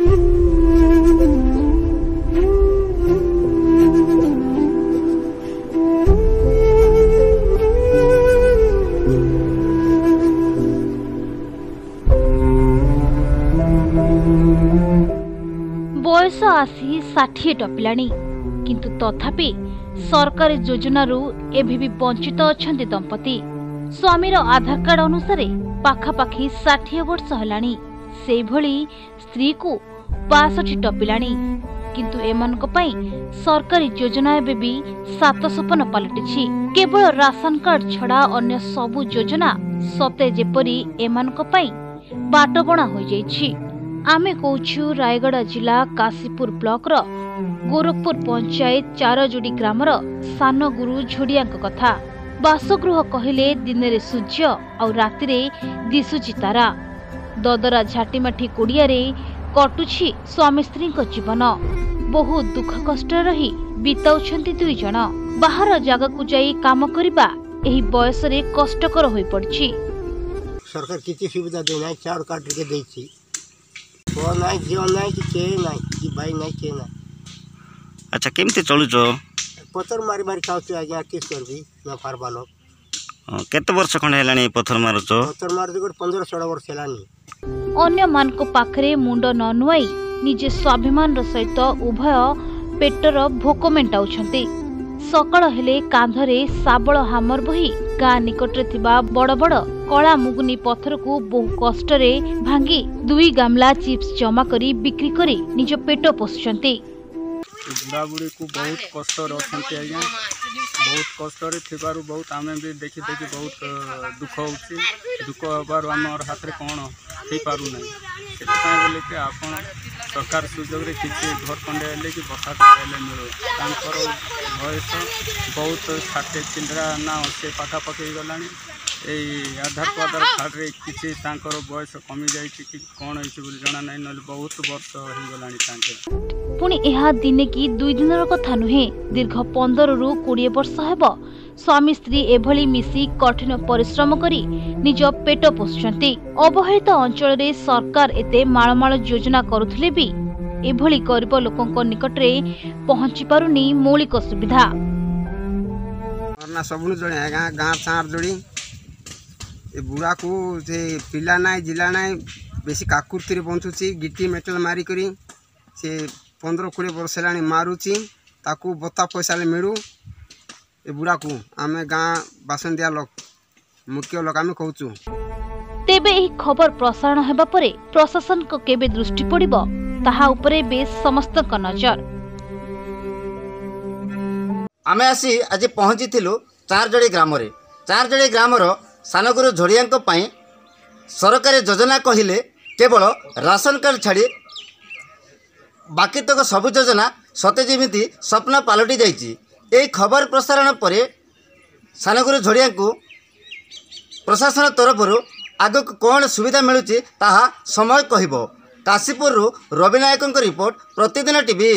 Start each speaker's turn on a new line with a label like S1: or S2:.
S1: बयस आसी 60 टपिलाणी किंतु तथापि सरकारी योजनारू एभि भी वंचित अछंती दंपति। स्वामीर आधार कार्ड अनुसार पाखापाखि 60 वर्ष हलाणी से भली स्त्री को 62 टपिलाणी किंतु एमानक पई सरकारी योजना एबे भी सात सपन पलटिछि। केवल राशन कार्ड छड़ा अन्य सबु योजना सते जेपरी एमानक पई बाटबणा हो जाइछि। आमे कहूछु रायगढ़ जिला काशीपुर ब्लॉक रो गोरखपुर पंचायत चारजोड़ी ग्रामर सान गुरु झोड़िया कथा। बासगृह कहले दिन रे सूर्य और राति रे दिसुची तारा। ददरा झाटीमाठी कुड़िया रे कटुछि स्वामी स्त्री जीवन। बहुत दुख कष्ट रही बिताउछंती दुई जण। बाहर जगह को जाई काम करिबा एही बयस रे कष्टकर होई पड़छि।
S2: सरकार किछि सुविधा देना चार काट के देछि वो नहीं जीवन नहीं कि के नहीं कि भाई नहीं के ना।
S3: अच्छा केमते चलुचो?
S2: पत्थर मारी मारी खाउछु आज्ञा किस करबी न फारबालो।
S3: केते वर्ष खंड हेलानी पत्थर मारुचो?
S2: पत्थर मारते 15-16 वर्ष हेलानी।
S1: अन्य मान को पाखरे मुंड न नुआई निजे स्वाभिमान रो सहित उभय पेटर भोक मेंटाउछंती। सकाळ हेले कांधरे साबळ हामर बही गाँ निकटरे थिबा बड़ बड़ कला मुगुनी पत्थर को बहु कष्ट रे भांगी 2 गामला चिप्स जमा करी बिक्री करी निज पेट पोषुछंती।
S4: बुढ़ा बुढ़ी को बहुत कष्ट रखते आज्ञा बहुत कष्ट थिबारु बहुत आमे भी देखी देखी बहुत दुख होउछि। दुख हबार हमर हाथ रे कोन थी पारु नै सेता बोले कि आपण सरकार सुजोग रे किछि घर खंडे हेले कि बसा हेले मिलो तांकर बयस बहुत 60 चिंद्रा ना से पाखा पकई गलानी। ए आधार कार्ड रे किछि तांकर बयस कमी जाई कि कोन होइछि बोली जणा नै न बहुत वर्ष हो गलानी तांकर।
S1: पुणी यह दिने की 2 दिनर कथा नुहे दीर्घ 15 रु 20 वर्ष हेब स्वामी स्त्री एभली मिसी कठिन परिश्रम करी निज पेट पोषुछंती। अवहेलित अंचल रे सरकार एते माळमाळ योजना करुथले भी एभली गरीब लोकंक निकट रे पहुंची पारुनी मौलिक सुविधा।
S5: ना सबनु जणे गाँ चार जोड़ी ए बुढ़ा को से पिला नाय जिला नाय बेसी काकुर्ती रे बंचुची गिट्टी मेटल मारी करी से 15-20 वर्ष हेलानी मारुची ताकू बता पैसा ले मिलू। ए बुढ़ा को आमे गाँ बासंदिया लोक मुख्य लोक आमे कहूचु।
S1: तेबे एही खबर प्रसारण हेबा परे प्रशासन को केबे दृष्टि पड़िबो ताहा उपरे बेस समस्त का नजर।
S6: आमे आसी आज पहुंची थिलु चारजोड़ी ग्राम रे। चारजोड़ी ग्रामर सानगुरु झोड़ियांक पई सरकारी योजना कहिले केवल राशन कार्ड छाड़ी बाकी तक सब योजना सते जेमिति स्वप्न पालटि जाइछि। एही खबर प्रसारण परे सानगुरु झोड़ियांक प्रशासन तरफ आग कौन सुविधा मिलुछि ताहा समय कहिबो। काशीपुर रवि नायक रिपोर्ट प्रतिदिन टीवी।